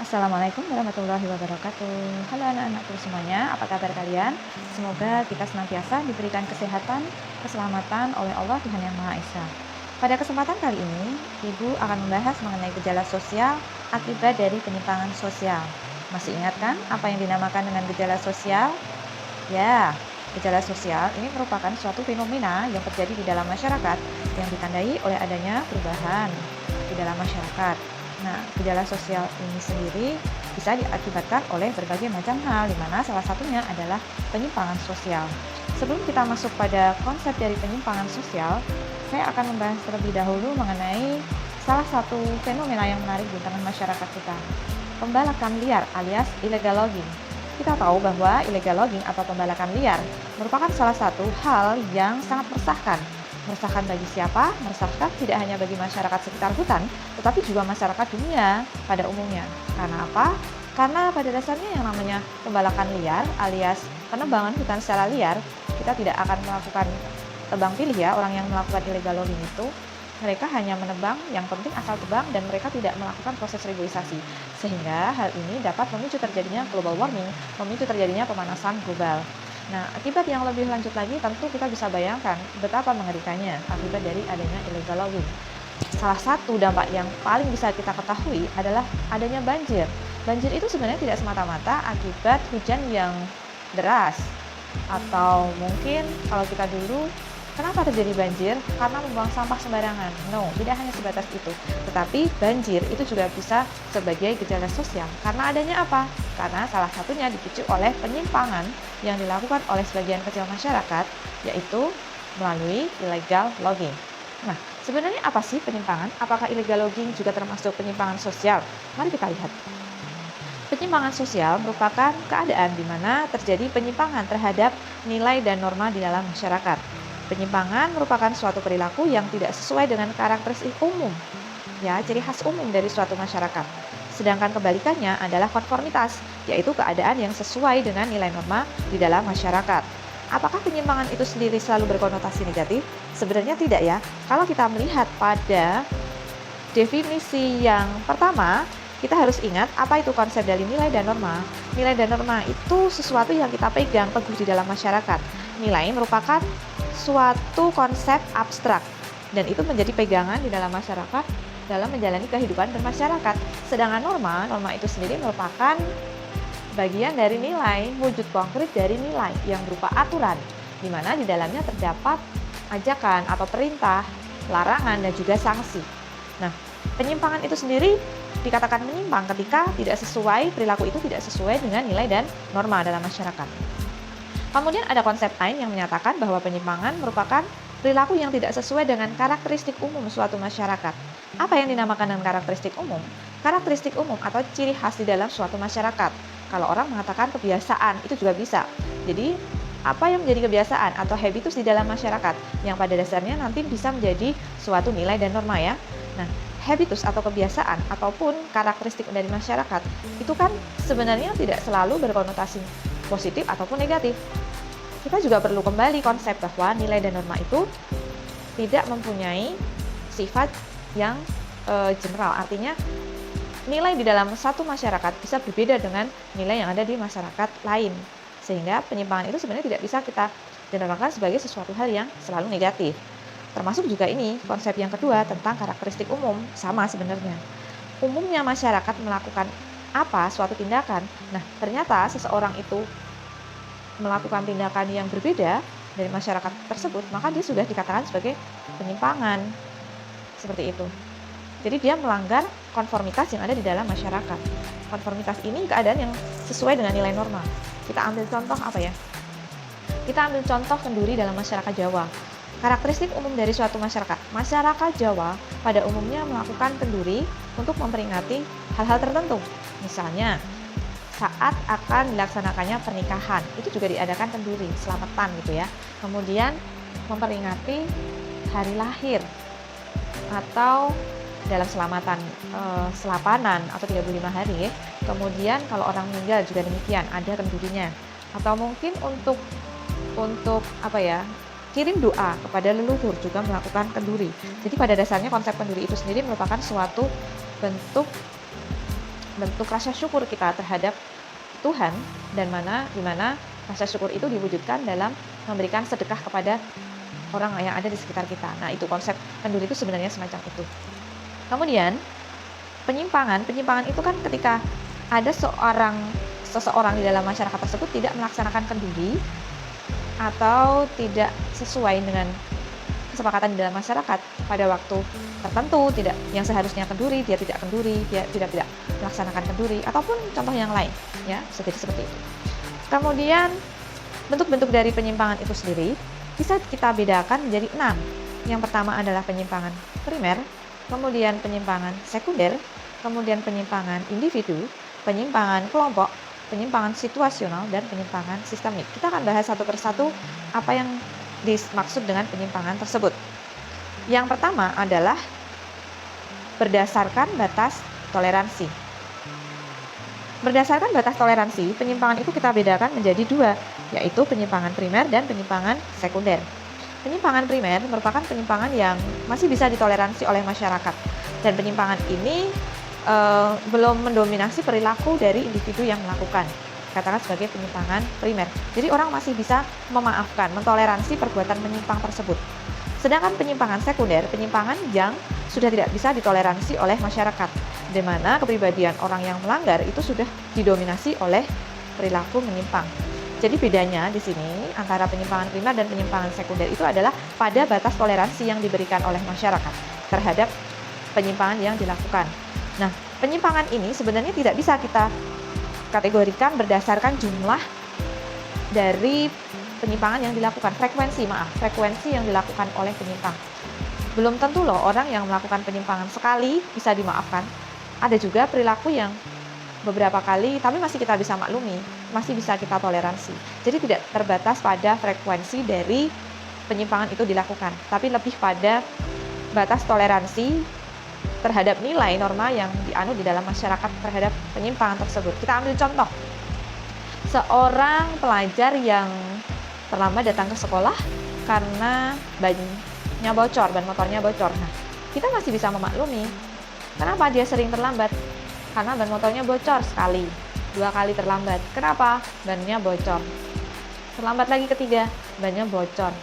Assalamualaikum warahmatullahi wabarakatuh. Halo anak-anakku semuanya, apa kabar kalian? Semoga kita senantiasa diberikan kesehatan, keselamatan oleh Allah Tuhan Yang Maha Esa. Pada kesempatan kali ini, Ibu akan membahas mengenai gejala sosial akibat dari penyimpangan sosial. Masih ingat kan apa yang dinamakan dengan gejala sosial? Ya, gejala sosial ini merupakan suatu fenomena yang terjadi di dalam masyarakat yang ditandai oleh adanya perubahan di dalam masyarakat. Nah, gejala sosial ini sendiri bisa diakibatkan oleh berbagai macam hal, di mana salah satunya adalah penyimpangan sosial. Sebelum kita masuk pada konsep dari penyimpangan sosial, saya akan membahas terlebih dahulu mengenai salah satu fenomena yang menarik di tengah masyarakat kita, pembalakan liar alias illegal logging. Kita tahu bahwa illegal logging atau pembalakan liar merupakan salah satu hal yang sangat meresahkan. Meresahkan bagi siapa? Meresahkan tidak hanya bagi masyarakat sekitar hutan, tetapi juga masyarakat dunia pada umumnya. Karena apa? Karena pada dasarnya yang namanya pembalakan liar alias penebangan hutan secara liar, kita tidak akan melakukan tebang pilih ya. Orang yang melakukan illegal logging itu mereka hanya menebang yang penting asal tebang dan mereka tidak melakukan proses reboisasi, sehingga hal ini dapat memicu terjadinya global warming, memicu terjadinya pemanasan global. Nah, akibat yang lebih lanjut lagi tentu kita bisa bayangkan betapa mengerikannya akibat dari adanya illegal logging. Salah satu dampak yang paling bisa kita ketahui adalah adanya banjir. Banjir itu sebenarnya tidak semata-mata akibat hujan yang deras, atau mungkin kalau kita dulu kenapa terjadi banjir? Karena membuang sampah sembarangan. No, tidak hanya sebatas itu. Tetapi banjir itu juga bisa sebagai gejala sosial. Karena adanya apa? Karena salah satunya dipicu oleh penyimpangan yang dilakukan oleh sebagian kecil masyarakat, yaitu melalui illegal logging. Nah, sebenarnya apa sih penyimpangan? Apakah illegal logging juga termasuk penyimpangan sosial? Mari kita lihat. Penyimpangan sosial merupakan keadaan di mana terjadi penyimpangan terhadap nilai dan norma di dalam masyarakat. Penyimpangan merupakan suatu perilaku yang tidak sesuai dengan karakteristik umum, ya, ciri khas umum dari suatu masyarakat. Sedangkan kebalikannya adalah konformitas, yaitu keadaan yang sesuai dengan nilai norma di dalam masyarakat. Apakah penyimpangan itu sendiri selalu berkonotasi negatif? Sebenarnya tidak ya. Kalau kita melihat pada definisi yang pertama, kita harus ingat apa itu konsep dari nilai dan norma. Nilai dan norma itu sesuatu yang kita pegang teguh di dalam masyarakat. Nilai merupakan suatu konsep abstrak dan itu menjadi pegangan di dalam masyarakat dalam menjalani kehidupan bermasyarakat. Sedangkan norma itu sendiri merupakan bagian dari nilai, wujud konkret dari nilai yang berupa aturan, di mana di dalamnya terdapat ajakan atau perintah, larangan dan juga sanksi. Nah, penyimpangan itu sendiri dikatakan menyimpang ketika tidak sesuai, perilaku itu tidak sesuai dengan nilai dan norma dalam masyarakat. Kemudian ada konsep lain yang menyatakan bahwa penyimpangan merupakan perilaku yang tidak sesuai dengan karakteristik umum suatu masyarakat. Apa yang dinamakan dengan karakteristik umum? Karakteristik umum atau ciri khas di dalam suatu masyarakat. Kalau orang mengatakan kebiasaan, itu juga bisa. Jadi, apa yang menjadi kebiasaan atau habitus di dalam masyarakat yang pada dasarnya nanti bisa menjadi suatu nilai dan norma ya. Nah, habitus atau kebiasaan ataupun karakteristik dari masyarakat itu kan sebenarnya tidak selalu berkonotasi positif ataupun negatif. Kita juga perlu kembali konsep bahwa nilai dan norma itu tidak mempunyai sifat yang general. Artinya nilai di dalam satu masyarakat bisa berbeda dengan nilai yang ada di masyarakat lain. Sehingga penyimpangan itu sebenarnya tidak bisa kita generalkan sebagai sesuatu hal yang selalu negatif. Termasuk juga ini konsep yang kedua tentang karakteristik umum, sama sebenarnya. Umumnya masyarakat melakukan apa suatu tindakan. Nah, ternyata seseorang itu melakukan tindakan yang berbeda dari masyarakat tersebut, maka dia sudah dikatakan sebagai penyimpangan. Seperti itu. Jadi dia melanggar konformitas yang ada di dalam masyarakat. Konformitas ini keadaan yang sesuai dengan nilai norma. Kita ambil contoh apa ya? Kita ambil contoh kenduri dalam masyarakat Jawa. Karakteristik umum dari suatu masyarakat. Masyarakat Jawa pada umumnya melakukan kenduri untuk memperingati hal-hal tertentu. Misalnya, saat akan dilaksanakannya pernikahan, itu juga diadakan kenduri, selamatan gitu ya. Kemudian memperingati hari lahir atau dalam selamatan selapanan atau 35 hari ya. Kemudian kalau orang meninggal juga demikian, ada kendurinya. Atau mungkin untuk apa ya? Kirim doa kepada leluhur juga melakukan kenduri. Jadi pada dasarnya konsep kenduri itu sendiri merupakan suatu bentuk bentuk rasa syukur kita terhadap Tuhan, dan di mana rasa syukur itu diwujudkan dalam memberikan sedekah kepada orang yang ada di sekitar kita. Nah, itu konsep kenduri itu sebenarnya semacam itu. Kemudian penyimpangan itu kan ketika ada seseorang di dalam masyarakat tersebut tidak melaksanakan kenduri atau tidak sesuai dengan kesepakatan di dalam masyarakat pada waktu tertentu, tidak yang seharusnya kenduri, dia tidak melaksanakan kenduri, ataupun contoh yang lain, ya, bisa jadi seperti itu. Kemudian bentuk-bentuk dari penyimpangan itu sendiri bisa kita bedakan menjadi 6. Yang pertama adalah penyimpangan primer, kemudian penyimpangan sekunder, kemudian penyimpangan individu, penyimpangan kelompok, penyimpangan situasional, dan penyimpangan sistemik. Kita akan bahas satu persatu apa yang dimaksud dengan penyimpangan tersebut. Yang pertama adalah berdasarkan batas toleransi. Berdasarkan batas toleransi, penyimpangan itu kita bedakan menjadi 2, yaitu penyimpangan primer dan penyimpangan sekunder. Penyimpangan primer merupakan penyimpangan yang masih bisa ditoleransi oleh masyarakat, dan penyimpangan ini belum mendominasi perilaku dari individu yang melakukan, katakan sebagai penyimpangan primer. Jadi orang masih bisa memaafkan, mentoleransi perbuatan menyimpang tersebut. Sedangkan penyimpangan sekunder, penyimpangan yang sudah tidak bisa ditoleransi oleh masyarakat, di mana kepribadian orang yang melanggar itu sudah didominasi oleh perilaku menyimpang. Jadi bedanya di sini antara penyimpangan primer dan penyimpangan sekunder itu adalah pada batas toleransi yang diberikan oleh masyarakat terhadap penyimpangan yang dilakukan. Nah, penyimpangan ini sebenarnya tidak bisa kita kategorikan berdasarkan jumlah dari penyimpangan yang dilakukan, frekuensi yang dilakukan oleh penyimpang. Belum tentu loh orang yang melakukan penyimpangan sekali bisa dimaafkan. Ada juga perilaku yang beberapa kali tapi masih kita bisa maklumi, masih bisa kita toleransi. Jadi tidak terbatas pada frekuensi dari penyimpangan itu dilakukan, tapi lebih pada batas toleransi terhadap nilai norma yang dianut di dalam masyarakat terhadap penyimpangan tersebut. Kita ambil contoh, seorang pelajar yang terlambat datang ke sekolah karena bannya bocor, ban motornya bocor. Nah, kita masih bisa memaklumi. Kenapa dia sering terlambat? Karena ban motornya bocor sekali, 2 kali terlambat. Kenapa? Bannya bocor. Terlambat lagi ketiga, bannya bocor.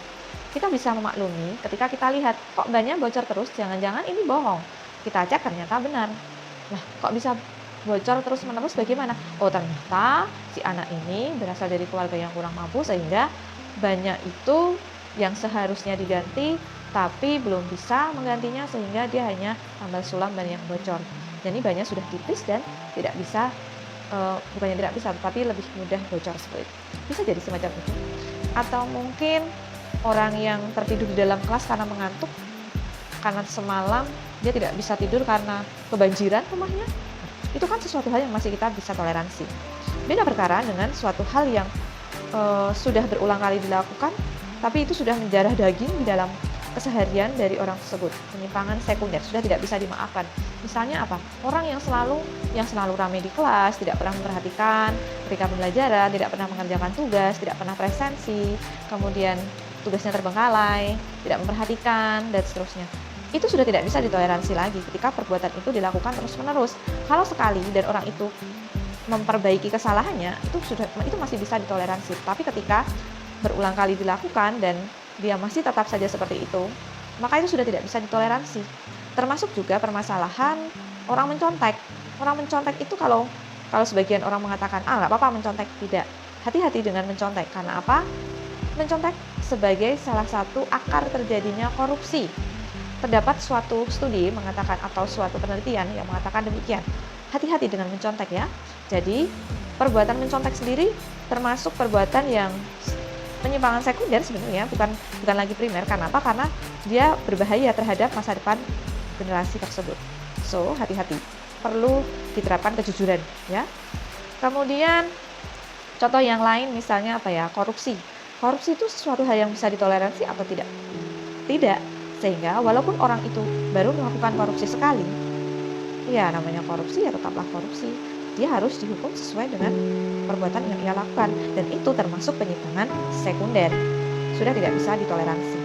Kita bisa memaklumi ketika kita lihat, kok bannya bocor terus, jangan-jangan ini bohong. Kita cek ternyata benar. Nah, kok bisa bocor terus-menerus bagaimana? Oh, ternyata si anak ini berasal dari keluarga yang kurang mampu sehingga bannya itu yang seharusnya diganti tapi belum bisa menggantinya sehingga dia hanya tambal sulam ban yang bocor. Jadi bannya sudah tipis dan tidak bisa, bukannya tidak bisa, tapi lebih mudah bocor seperti itu. Bisa jadi semacam itu. Atau mungkin orang yang tertidur di dalam kelas karena mengantuk, karena semalam dia tidak bisa tidur karena kebanjiran rumahnya. Itu kan sesuatu hal yang masih kita bisa toleransi. Beda perkara dengan suatu hal yang sudah berulang kali dilakukan, tapi itu sudah menjarah daging di dalam keseharian dari orang tersebut. Penyimpangan sekunder sudah tidak bisa dimaafkan. Misalnya apa? Orang yang selalu ramai di kelas, tidak pernah memperhatikan ketika pembelajaran, tidak pernah mengerjakan tugas, tidak pernah presensi, kemudian tugasnya terbengkalai, tidak memperhatikan, dan seterusnya. Itu sudah tidak bisa ditoleransi lagi ketika perbuatan itu dilakukan terus-menerus. Kalau sekali dan orang itu memperbaiki kesalahannya, itu masih bisa ditoleransi. Tapi ketika berulang kali dilakukan dan dia masih tetap saja seperti itu, maka itu sudah tidak bisa ditoleransi. Termasuk juga permasalahan orang mencontek. Orang mencontek itu kalau sebagian orang mengatakan, nggak apa-apa mencontek, tidak. Hati-hati dengan mencontek. Karena apa? Mencontek sebagai salah satu akar terjadinya korupsi. Terdapat suatu studi mengatakan atau suatu penelitian yang mengatakan demikian. Hati-hati dengan mencontek ya. Jadi perbuatan mencontek sendiri termasuk perbuatan yang penyimpangan sekunder sebenarnya, bukan lagi primer. Karena apa? Karena dia berbahaya terhadap masa depan generasi tersebut. So, hati-hati. Perlu diterapkan kejujuran ya. Kemudian contoh yang lain misalnya apa ya? Korupsi. Korupsi itu sesuatu hal yang bisa ditoleransi atau tidak? Tidak. Sehingga walaupun orang itu baru melakukan korupsi sekali, ya namanya korupsi ya tetaplah korupsi. Dia harus dihukum sesuai dengan perbuatan yang ia lakukan, dan itu termasuk penyimpangan sekunder. Sudah tidak bisa ditoleransi.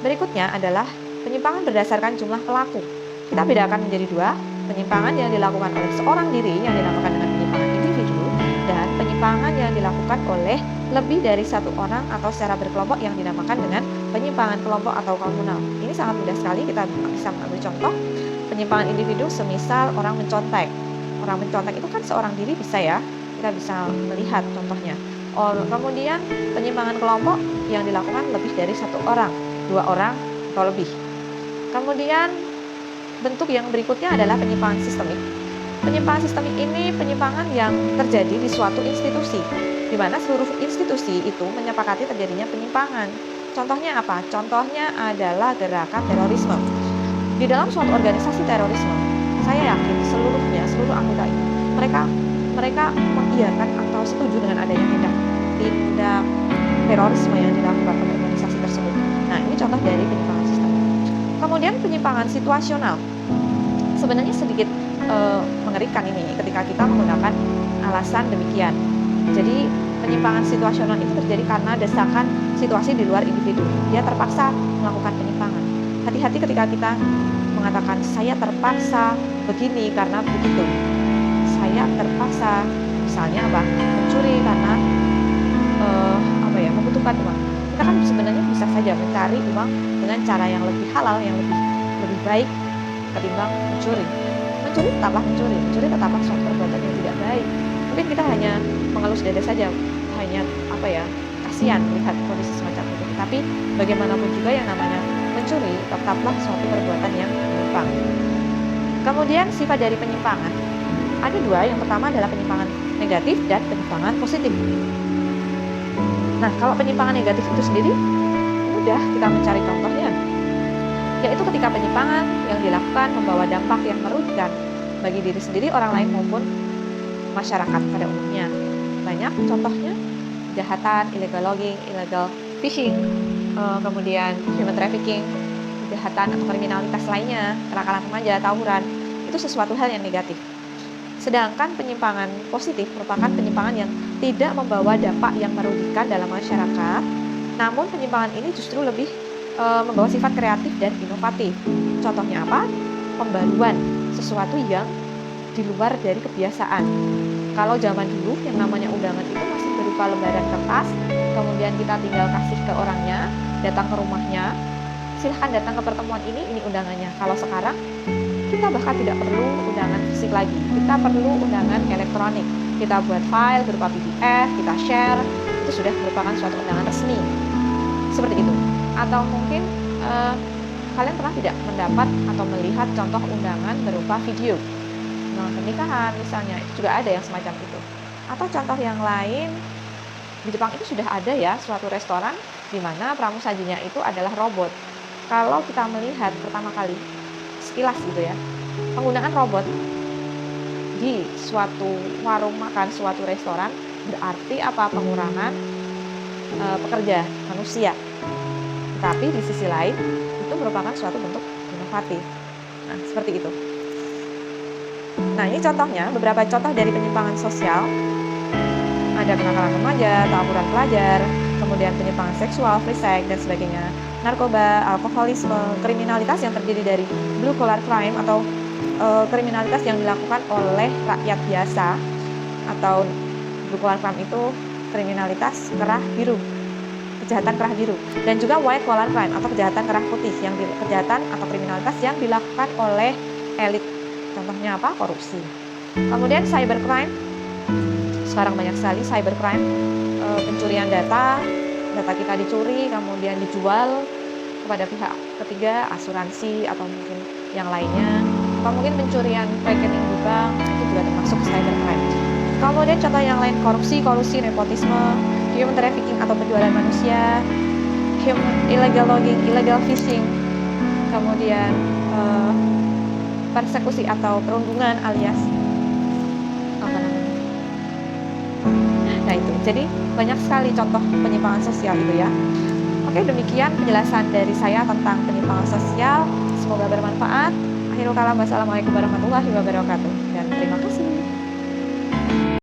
Berikutnya adalah penyimpangan berdasarkan jumlah pelaku. Kita bedakan menjadi 2, Penyimpangan yang dilakukan oleh seorang diri yang dinamakan dengan penyimpangan individu, dan penyimpangan yang dilakukan oleh lebih dari satu orang atau secara berkelompok yang dinamakan dengan penyimpangan kelompok atau komunal. Ini sangat mudah sekali, kita bisa mengambil contoh. Penyimpangan individu semisal orang mencontek. Orang mencontek itu kan seorang diri bisa ya, kita bisa melihat contohnya. Kemudian penyimpangan kelompok yang dilakukan lebih dari satu orang, 2 orang atau lebih. Kemudian bentuk yang berikutnya adalah penyimpangan sistemik. Penyimpangan sistemik ini penyimpangan yang terjadi di suatu institusi, di mana seluruh institusi itu menyepakati terjadinya penyimpangan. Contohnya apa? Contohnya adalah gerakan terorisme. Di dalam suatu organisasi terorisme, saya yakin seluruh anggota itu, mereka mengiyakan atau setuju dengan adanya tindak terorisme yang dilakukan oleh organisasi tersebut. Nah, ini contoh dari penyimpangan sistemik. Kemudian penyimpangan situasional. Sebenarnya sedikit mengerikan ini ketika kita menggunakan alasan demikian. Jadi penyimpangan situasional itu terjadi karena desakan situasi di luar individu. Dia terpaksa melakukan penyimpangan. Hati-hati ketika kita mengatakan saya terpaksa begini karena begitu. Saya terpaksa misalnya mencuri karena membutuhkan uang. Kita kan sebenarnya bisa saja mencari uang dengan cara yang lebih halal, yang lebih baik ketimbang mencuri. Mencuri tetaplah suatu perbuatan yang tidak baik. Mungkin kita hanya mengelus dada saja, hanya kasihan melihat kondisi semacam itu. Tapi bagaimanapun juga yang namanya mencuri tetaplah suatu perbuatan yang menyimpang. Kemudian sifat dari penyimpangan ada 2. Yang pertama adalah penyimpangan negatif dan penyimpangan positif. Nah, kalau penyimpangan negatif itu sendiri mudah kita mencari contohnya, yaitu ketika penyimpangan yang dilakukan membawa dampak yang merugikan bagi diri sendiri, orang lain maupun masyarakat pada umumnya. Banyak contohnya: kejahatan, illegal logging, illegal fishing, kemudian human trafficking, kejahatan atau kriminalitas lainnya, kenakalan remaja, tawuran, itu sesuatu hal yang negatif. Sedangkan penyimpangan positif merupakan penyimpangan yang tidak membawa dampak yang merugikan dalam masyarakat, namun penyimpangan ini justru lebih membawa sifat kreatif dan inovatif. Contohnya apa? Pembaruan sesuatu yang di luar dari kebiasaan. Kalau zaman dulu yang namanya undangan itu masih berupa lembaran kertas, kemudian kita tinggal kasih ke orangnya, datang ke rumahnya, silahkan datang ke pertemuan ini undangannya. Kalau sekarang kita bahkan tidak perlu undangan fisik lagi, kita perlu undangan elektronik. Kita buat file berupa PDF, kita share, itu sudah merupakan suatu undangan resmi. Seperti itu. Atau mungkin kalian pernah tidak mendapat atau melihat contoh undangan berupa video pernikahan misalnya, itu juga ada yang semacam itu. Atau contoh yang lain, di Jepang itu sudah ada ya suatu restoran di mana pramusajinya itu adalah robot. Kalau kita melihat pertama kali sekilas gitu ya, penggunaan robot di suatu warung makan, suatu restoran, berarti apa? Pengurangan pekerja manusia. Tapi di sisi lain itu merupakan suatu bentuk inovatif. Nah, seperti itu. Nah, ini contohnya, beberapa contoh dari penyimpangan sosial. Ada kenakalan remaja, tawuran pelajar, kemudian penyimpangan seksual, free sex, dan sebagainya. Narkoba, alkoholisme, kriminalitas yang terdiri dari blue collar crime atau kriminalitas yang dilakukan oleh rakyat biasa, atau blue collar crime itu kriminalitas kerah biru, kejahatan kerah biru, dan juga white collar crime atau kejahatan kerah putih, kejahatan atau kriminalitas yang dilakukan oleh elit. Contohnya apa? Korupsi. Kemudian cybercrime, sekarang banyak sekali cybercrime, pencurian data kita dicuri kemudian dijual kepada pihak ketiga, asuransi atau mungkin yang lainnya, atau mungkin pencurian rekening di bank, itu juga termasuk cybercrime. Kemudian contoh yang lain, korupsi, nepotisme, human trafficking atau penjualan manusia, illegal logging, illegal fishing, kemudian persekusi atau perundungan alias Nah itu, jadi banyak sekali contoh penyimpangan sosial itu ya. Oke, demikian penjelasan dari saya tentang penyimpangan sosial. Semoga bermanfaat. Akhirul kalam, wassalamualaikum warahmatullahi wabarakatuh. Dan terima kasih.